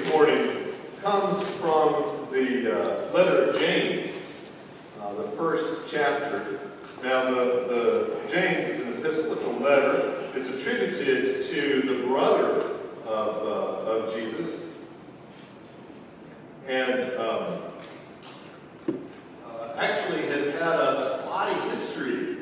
this morning comes from the letter of James, the first chapter. Now, the James is an epistle. It's a letter. It's attributed to the brother of Jesus, and actually has had a spotty history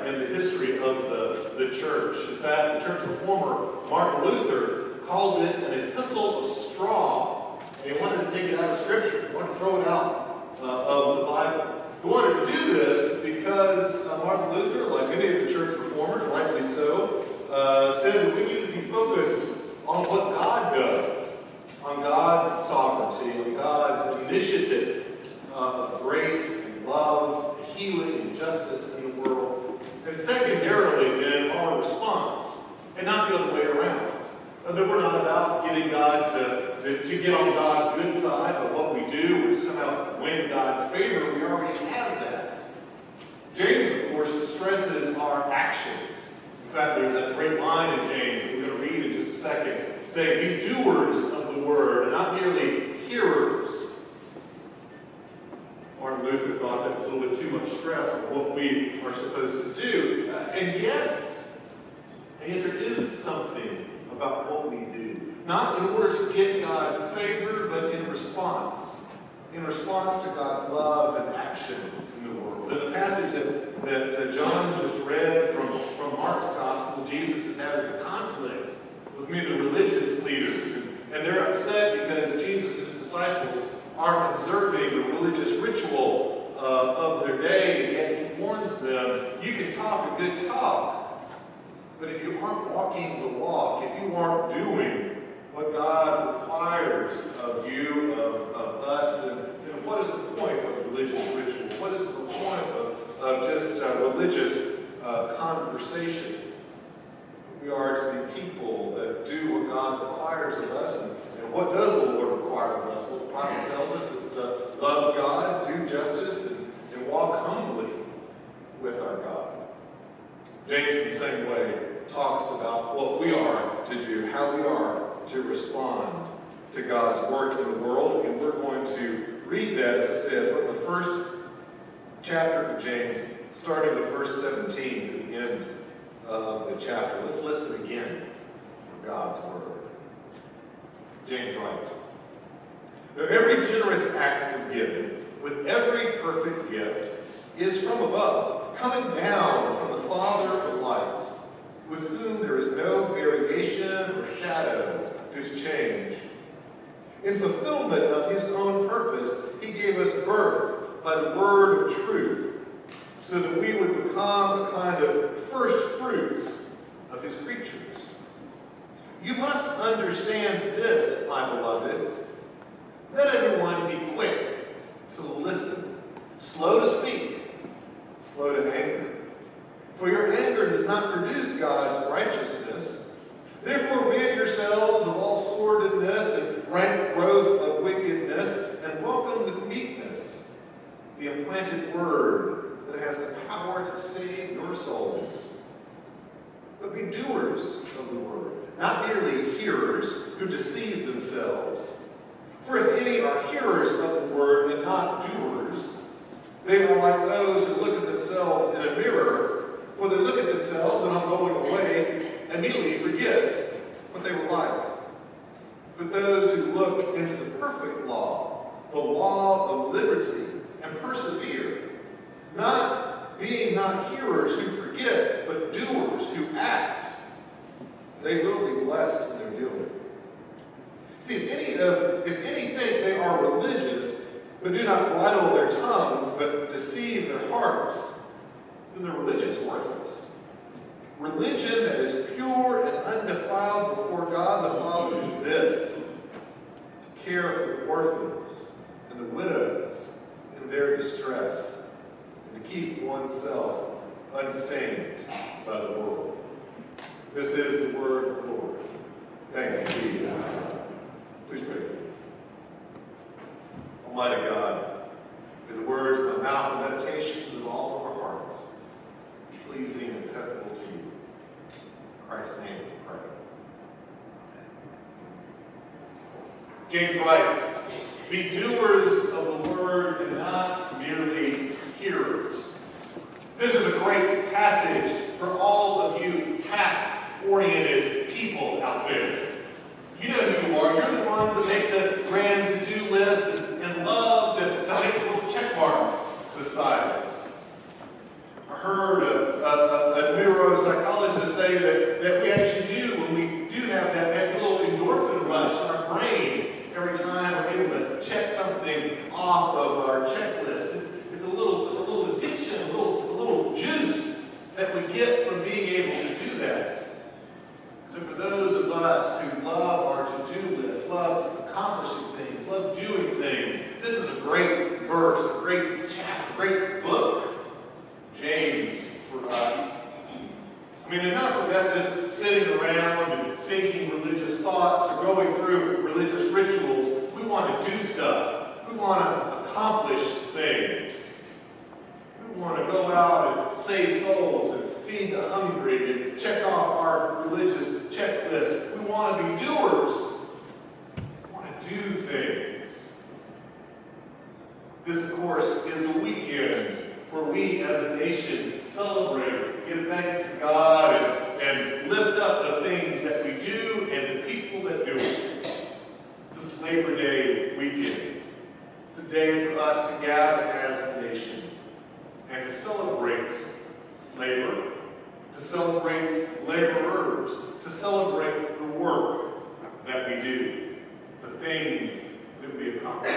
in the history of the church. In fact, the church reformer Martin Luther called it an epistle of straw, and he wanted to take it out of Scripture. He wanted to throw it out of the Bible. He wanted to do this because Martin Luther, like many of the church reformers, rightly so, said that we need to be focused on what God does, on God's sovereignty, on God's initiative of grace and love, healing and justice in the world, and secondarily then our response, and not the other way around. That we're not about getting God to get on God's good side of what we do or to somehow win God's favor. We already have that. James, of course, stresses our actions. In fact, there's that great line in James that we're going to read in just a second, saying, be doers of the word, and not merely hearers. Martin Luther thought that was a little bit too much stress on what we are supposed to do. And yet there is something about what we do. Not in order to get God's favor, but in response. In response to God's love and action in the world. In the passage that John just read from Mark's Gospel, Jesus is having a conflict with many of the religious leaders. And they're upset because Jesus and his disciples aren't observing the religious ritual of their day, and yet he warns them, you can talk a good talk, but if you aren't walking the walk, if you aren't doing what God requires of you, of us, then what is the point of the religious ritual? What is the point of just religious conversation? We are to be people that do what God requires of us. And what does the Lord require of us? Well, the prophet tells us is to love God, do justice, and walk humbly with our God. James, in the same way, talks about what we are to do, how we are to respond to God's work in the world. And we're going to read that, as I said, from the first chapter of James, starting with verse 17 to the end of the chapter. Let's listen again for God's word. James writes, now every generous act of giving, with every perfect gift, is from above, coming down from the Father of lights, with whom there is no variation or shadow to change. In fulfillment of his own purpose, he gave us birth by the word of truth, so that we would become a kind of first fruits of his creatures. You must understand this, my beloved. Let everyone be quick to listen, slow to speak, slow to anger. For your anger does not produce God's righteousness. Therefore rid yourselves of all sordidness and rank growth of wickedness, and welcome with meekness the implanted word that has the power to save your souls. But be doers of the word, not merely hearers who deceive themselves. For if any are hearers of the word and not doers, they are like those who look at themselves in a mirror. For they look at themselves and on going away, immediately forget what they were like. But those who look into the perfect law, the law of liberty, and persevere, not being not hearers who forget, but doers who act, they will be blessed in their doing. See, if any think they are religious, but do not bridle their tongues, but deceive their hearts, then their religion is worthless. Religion that is pure and undefiled before God the Father is this: to care for the orphans and the widows in their distress, and to keep oneself unstained by the world. This is the word of the Lord. Thanks be to God. Please pray with me. Almighty God, may the words of my mouth and meditations of all of our hearts pleasing and acceptable to you. In Christ's name we pray. Amen. James writes, "Be doers of the word and not merely hearers." This is a great passage for all of you task-oriented people out there. You know who you are. You're the ones that make the grand to-do list and love to make little check marks beside it. I heard a neuropsychologist say that we actually do, when we do have that little endorphin rush in our brain every time we're able to check something off of our checklist. It's a little addiction, a little juice that we get from being able to do that. So for those of us who love our to-do list, love accomplishing things, love doing things, this is a great verse, a great chapter, a great book, James, for us. I mean, enough of that just sitting around and thinking religious thoughts or going through religious rituals. We want to do stuff. We want to accomplish things. We want to go out and save souls and feed the hungry and check off our religious checklist. We want to be doers. We want to do things. This, of course, is a weekend where we as a nation celebrate, give thanks to God, and lift up the things that we do and the people that do it. This Labor Day weekend is a day for us to gather as a nation and to celebrate labor, to celebrate laborers, to celebrate the work that we do, the things that we accomplish,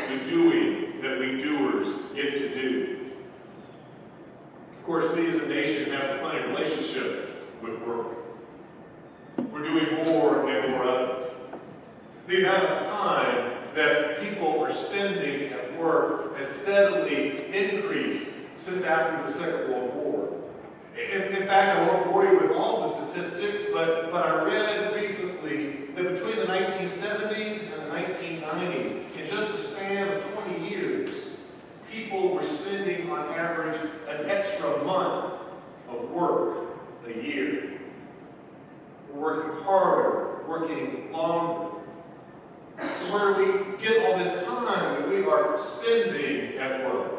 the doing that we doers get to do. Of course, we as a nation have a funny relationship with work. We're doing more and more of it. The amount of time that people are spending at work has steadily increased since after the Second World War. In fact, I won't bore you with all the statistics, but I read recently that between the 1970s and the 1990s, in just a span of 20 years, people were spending on average an extra month of work a year. We're working harder, working longer. So where do we get all this time that we are spending at work?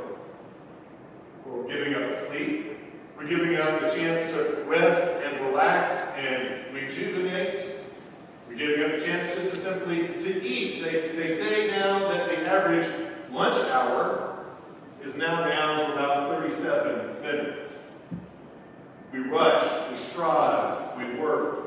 Well, we're giving up sleep. We're giving up the chance to rest and relax and rejuvenate. We're giving up the chance just to simply to eat. They say now that the average lunch hour is now down to about 37 minutes. We rush, we strive, we work.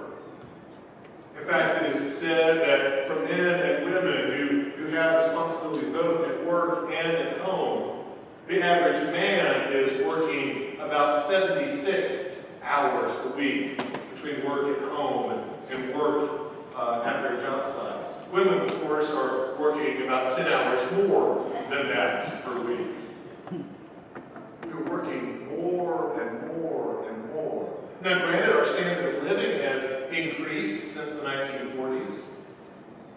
In fact, it is said that for men and women who have responsibilities both at work and at home, the average man is working about 76 hours a week between work at home and work at their job site. Women, of course, are working about 10 hours more than that per week. We're working more and more and more. Now, granted, our standard of living has increased since the 1940s.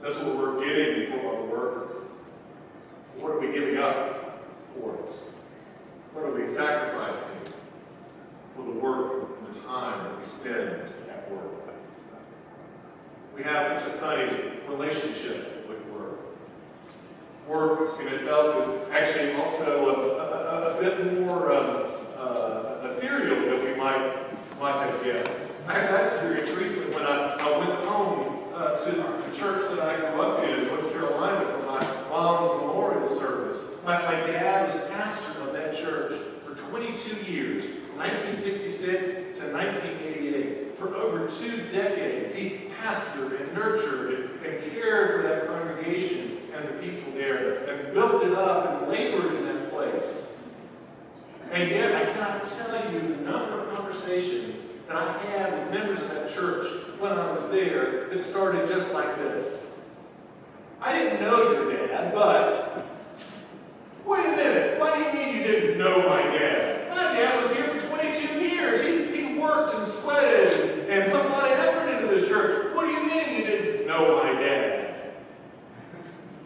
That's what we're getting for our work. What are we giving up for it? What are we sacrificing for the work and the time that we spend at work? We have such a funny relationship with work. Work in itself is actually also a bit more ethereal than we might have guessed. I had that experience recently when I went home to the church that I grew up in North Carolina for my mom's memorial service. My dad was pastor of that church for 22 years, from 1966 to 1988. For over 2 decades, he pastored and nurtured and cared for that congregation and the people there, and built it up and labored in that place. And yet, I cannot tell you the number of conversations that I had with members of that church when I was there that started just like this. I didn't know your dad, but wait a minute, why do you mean you didn't know my dad? My dad was here for 22 years. He worked and sweated and put a lot of effort into this church. What do you mean you didn't know my dad?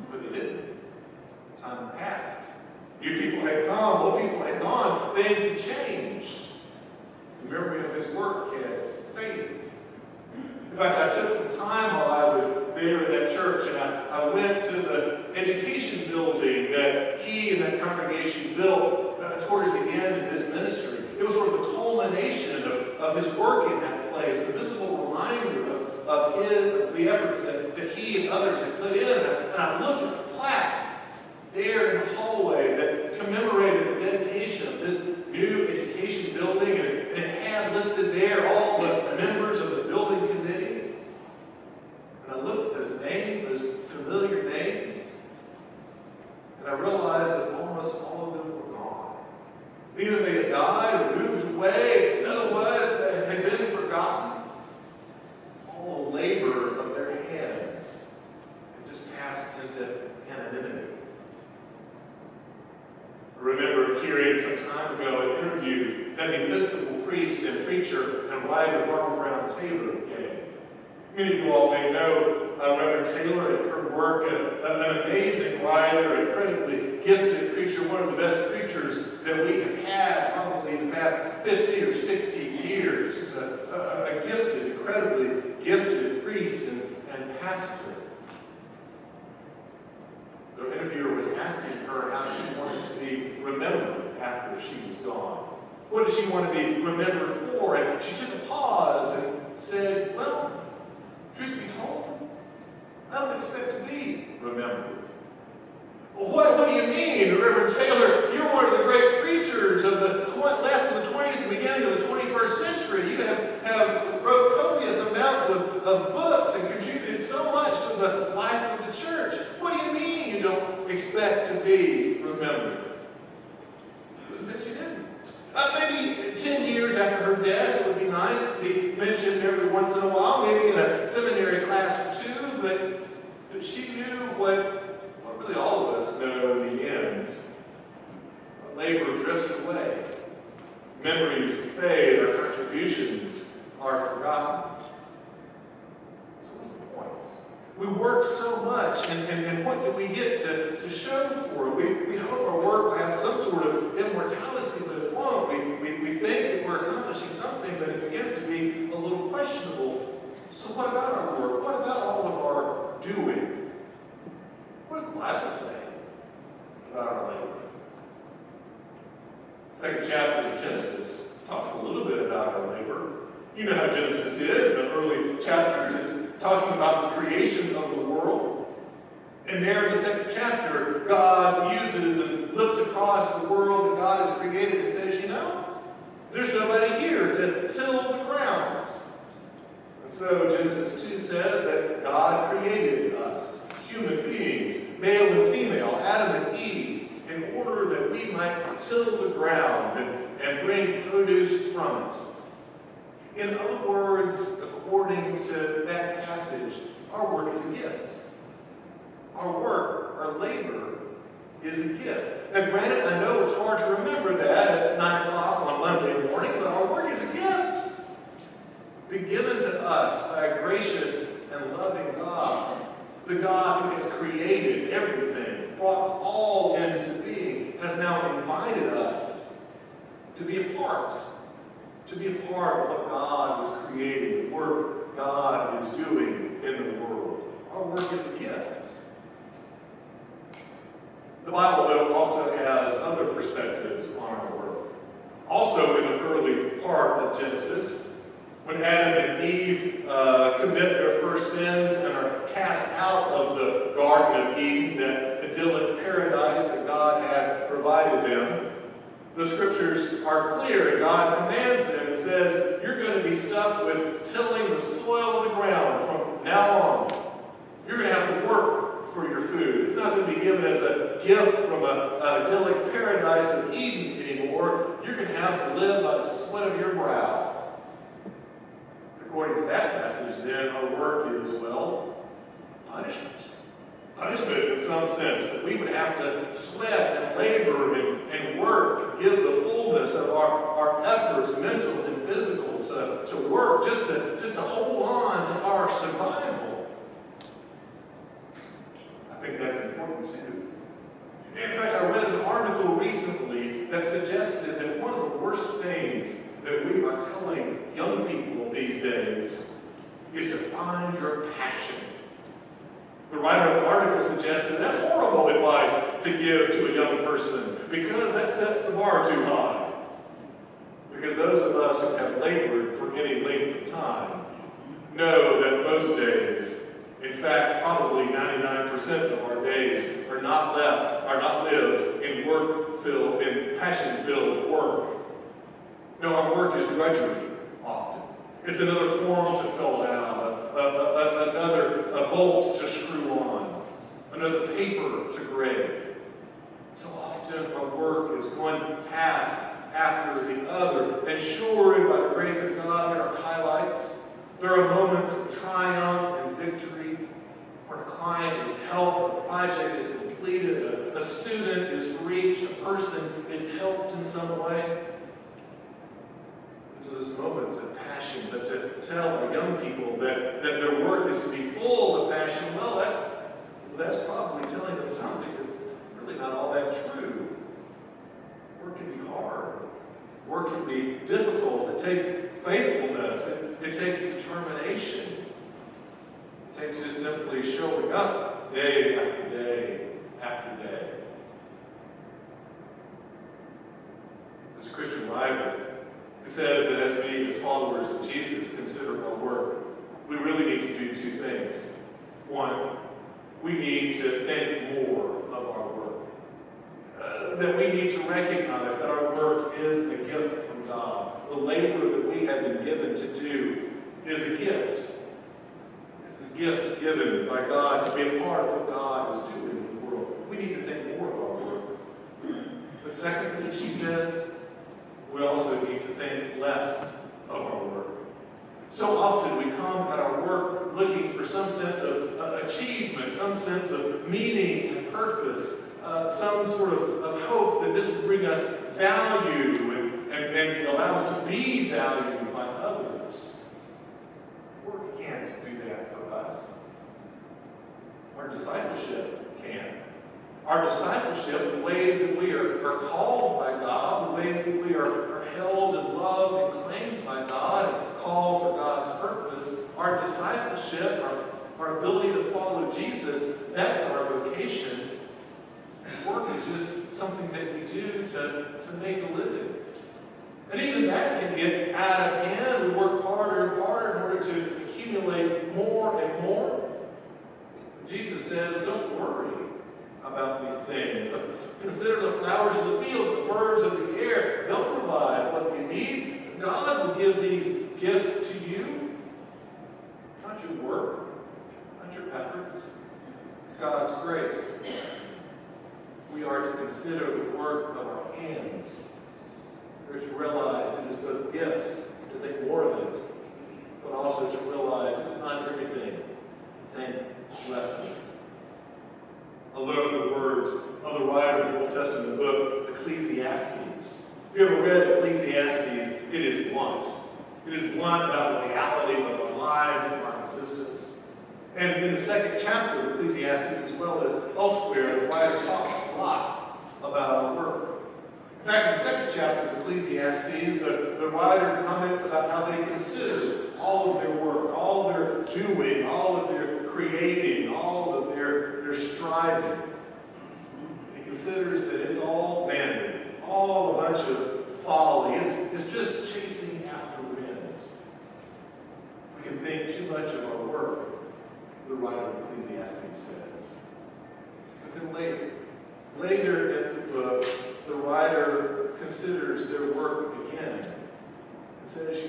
But they didn't. Time passed. New people had come, old people had gone, things had changed. The memory of his work had faded. In fact, I took some time while I was there at that church, and I went the efforts that he and others had put in. And I looked at the plaque there in the hallway that commemorated the dedication of this new education building, and it had listed there all the members of the building committee. And I looked at those names, those familiar names, and I realized that almost all of them were gone. Either they had died or moved away, otherwise had been forgotten. All the labor of their hands had just passed into anonymity. I remember hearing some time ago an interview that the Episcopal priest and preacher and writer Barbara Brown Taylor gave. Many of you all may know Reverend Taylor and her work, an amazing writer, incredibly gifted preacher, one of the best preachers that we have had probably in the past 50 or 60 years. Just a gifted, incredibly gifted priest and pastor. The interviewer was asking her how she wanted to be remembered after she was gone. What did she want to be remembered for? And she took a pause and said, well, truth be told, I don't expect to be remembered. Well, what do you mean, Reverend Taylor? You're one of the great preachers of the last of the 20th and beginning of the 21st century. You have wrote copious amounts of books and contributed so much to the life of the church. What do you mean you don't expect to be remembered? She said she didn't. Maybe 10 years after her death, it would be nice to be mentioned every once in a while, maybe in a seminary class or two, but she knew what really all of us know in the end. Labor drifts away. Memories fade. Our contributions are forgotten. So what's the point? We work so much, and what do we get to show for it? We hope our work will have some sort of immortality, but it won't. We think that we're accomplishing something, but it begins to be a little questionable. So what about our work? What about all of our doing? What does the Bible say about our labor? The second chapter of Genesis talks a little bit about our labor. You know how Genesis is. In the early chapters, it's talking about the creation of the world. And there in the second chapter, God uses and looks across the world that God has created and says, you know, there's nobody here to till the ground. And so Genesis 2 says that God created us, human beings, male and female, Adam and Eve, in order that we might till the ground and bring produce from it. In other words, according to that passage, our work is a gift. Our work, our labor, is a gift. Now granted, I know it's hard to remember that at 9 o'clock on Monday morning, but our work is a gift. Been given to us by a gracious and loving God. The God who has created everything, brought all into being, has now invited us to be a part of what God was creating, the work God is doing in the world. Our work is a gift. The Bible, though, also has other perspectives on our work. Also in the early part of Genesis, when Adam and Eve commit their first sins and are cast out of the Garden of Eden, that idyllic paradise that God had provided them, the scriptures are clear, and God commands them and says, you're going to be stuck with tilling the soil of the ground from now on. You're going to have to work for your food. It's not going to be given as a gift from an idyllic paradise of Eden anymore. You're going to have to live by the sweat of your brow. According to that passage, then, our work is, well, punishment. Punishment in some sense, that we would have to sweat and labor and work, give the fullness of our efforts, mental and physical, to work, just to hold on to our survival. I think that's important too. In fact, I read an article recently that suggested that one of the worst things that we are telling young people these days is to find your passion. The writer of the article suggested that's horrible advice to give to a young person because that sets the bar too high. Because those of us who have labored for any length of time know that most days 99% of our days are not lived in work-filled, in passion-filled work. No, our work is drudgery often. It's another form to fill out, another bolt to screw on, another paper to grade. So often our work is one task after the other. And sure, by the grace of God, there are highlights. There are moments of triumph and victory where a client is helped, a project is completed, a student is reached, a person is helped in some way. Those moments of passion, but to tell our young people that their work is to be full of passion, well, that's probably telling them something that's really not all that true. Work can be hard. Work can be difficult. It takes faithfulness. It takes determination. It takes just simply showing up day after day after day. There's a Christian writer who says that as we, as followers of Jesus, consider our work, we really need to do two things. One, we need to think more of our work. That we need to recognize that our work is a gift from God. The labor that we have been given to do is a gift. It's a gift given by God to be a part of what God is doing in the world. We need to think more of our work. But secondly, she says, we also need to think less of our work. So often we come at our work looking for some sense of achievement, some sense of meaning and purpose, some sort of hope that this will bring us value and allow us to be valued by others. Work can't do that for us. Our discipleship can. Our discipleship, the ways that we are called by God, the ways that we are held and loved and claimed by God and called for God's purpose, our discipleship, our ability to follow Jesus, that's our vocation. Work is just something that we do to make a living. And even that can get out of hand. We work harder and harder in order to accumulate more and more. Jesus says, don't worry about these things. Consider the flowers of the field, the birds of the air. They'll provide what you need. God will give these gifts to you. Not your work, not your efforts. It's God's grace. We are to consider the work of our hands. We're to realize that it's both gifts, to think more of it, but also to realize it's not everything. Think less of it. I love the words of the writer of the Old Testament book, Ecclesiastes. If you ever read Ecclesiastes, it is blunt. It is blunt about the reality of our lives and our existence. And in the second chapter of Ecclesiastes, as well as elsewhere, the writer talks a lot about our work. In fact, in the second chapter of Ecclesiastes, the writer comments about how they consider all of their work, all of their doing, all of their creating, all of their striving. He considers that it's all vanity, all a bunch of folly. It's just chasing after wind. We can think too much of our work, the writer of Ecclesiastes says. But then later in the book, the writer considers their work again and says,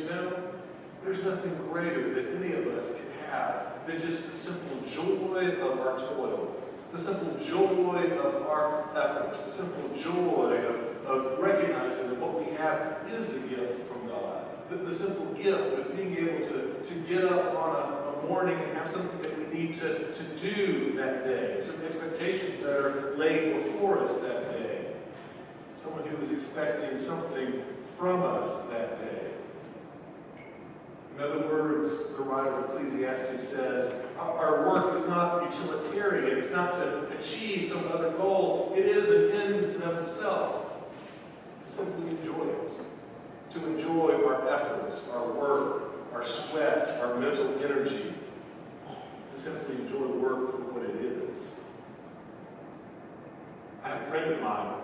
there's nothing greater that any of us can have than just the simple joy of our toil, the simple joy of our efforts, the simple joy of recognizing that what we have is a gift from God, the simple gift of being able to get up on a morning and have something that we need to do that day, some expectations that are laid before us that day, someone who is expecting something from us that day. In other words, the writer of Ecclesiastes says, our work is not utilitarian. It's not to achieve some other goal. It is an end in of itself. To simply enjoy it. To enjoy our efforts, our work, our sweat, our mental energy. To simply enjoy work for what it is. I have a friend of mine.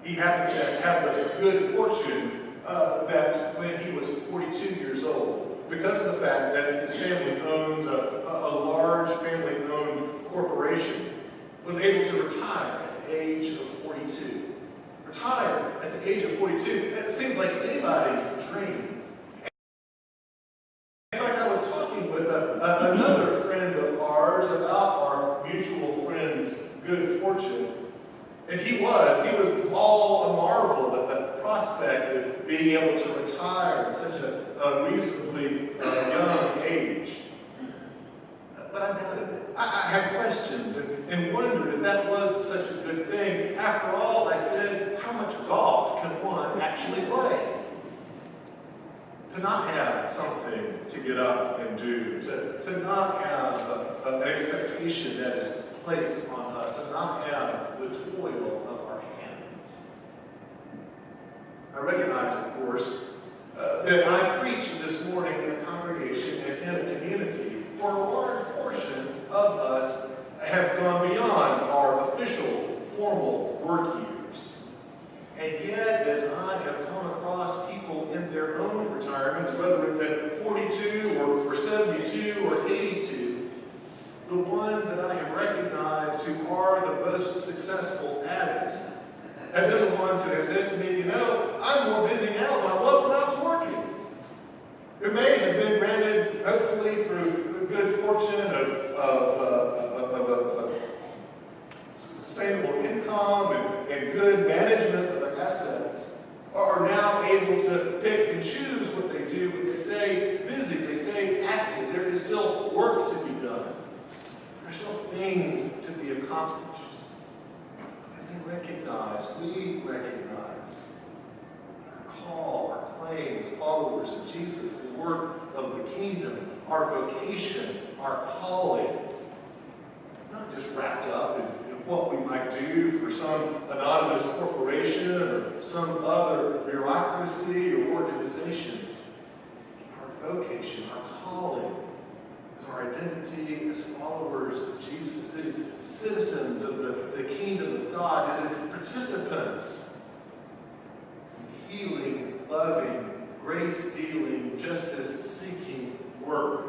He happens to have the good fortune that when he was 42 years old, because of the fact that his family owns a large family-owned corporation, And he was all a marvel at the prospect of being able to retire at such a reasonably young age. But I doubted it. I had questions and wondered if that was such a good thing. After all, I said, how much golf can one actually play? To not have something to get up and do, to not have an expectation that is placed on us, to not have the toil of our hands. I recognize, of course, that I preach this morning in a congregation and in a community where a large portion of us have gone beyond our official, formal work years. And yet, as I have come across people in their own retirements, whether it's at 42 or 72 or 82, the ones that I have recognized who are the most successful at it have been the ones who have said to me, I'm more busy now than I was when I was working. It may have been granted, hopefully, through the good fortune of sustainable income and good management of their assets, are now able to pick and choose what they do, but they stay busy, they stay active. There is still work to be done. There are still things to be accomplished. Because we recognize our call, our claims, followers of Jesus, the work of the kingdom, our vocation, our calling. It's not just wrapped up in what we might do for some anonymous corporation or some other bureaucracy or organization. Our vocation, our calling, is our identity as followers of Jesus. It is citizens of the kingdom of God. It is participants in healing, loving, grace-dealing, justice-seeking work of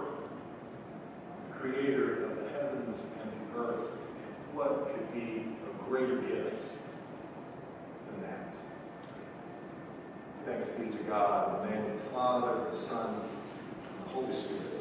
the Creator of the heavens and the earth. And what could be a greater gift than that? Thanks be to God, in the name of the Father, the Son, and the Holy Spirit.